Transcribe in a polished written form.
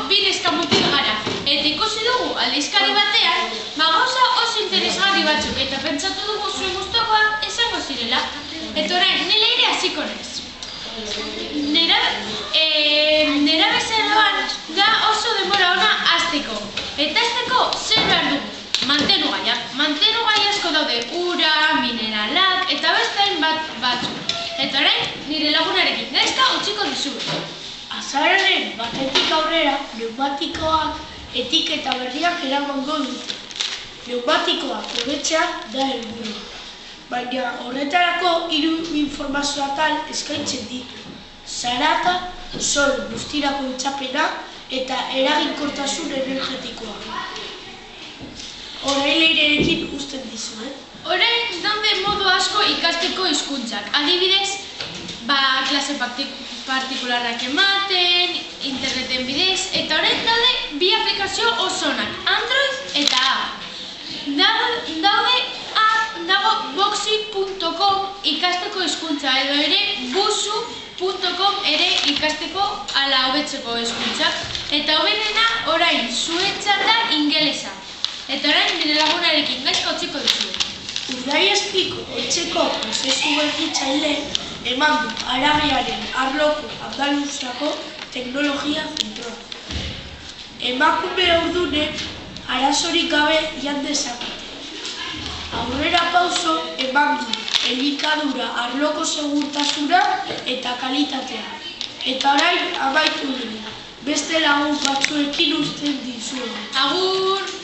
bi neska mutil gara, eta ikusi dugu aldizkari batean, gauza oso interesgarri batzuk, eta pentsatu dugu zuen gustukoak izango zirela. Eta orain, ni leire hasiko naiz. Nerabezaroan da oso denbora ona hasteko. Eta hasteko zer behar dugu? Mantenugaiak. Mantenugai asko daude, ura, mineralak, eta beste hainbat batzuk. Eta orain, nire lagunarekin gaizka utziko dizuet. Azaroaren batetik aurrera, pneumatikoak etiketa berriak eramango dute. Pneumatikoak hobetzea da helburua. Baina horretarako 3 informazio atal eskaintzen ditu. Zarata, sol guztirako itzapena eta eraginkortasun energetikoa. Orain leirerekin uzten dizuet. Orain daude modu asko ikasteko hizkuntzak. Adibidez, klase partikularrak ematen, interneten bidez, eta orain daude bi aplikazio oso onak, Android eta App. Dago boxi.com ikasteko hizkuntza edo ere busu.com ere ikasteko ala hobetzeko hizkuntzak. Eta hobenena orain zuentzat da ingelesa. Eta orain nire lagunarekin gaizka utziko dizuet. Urdaiazpiko etxeko prozesu berritzaile eman du Haragiaren arloko Andaluziako teknologia zentroa. Emakume ordunek arazorik gabe jan dezakete. Aurrera pauso eman du elikadura arloko segurtasuna eta kalitatea. Eta orain amaitu dugu. Beste lagun batzuekin uzten dizuegu. Agur!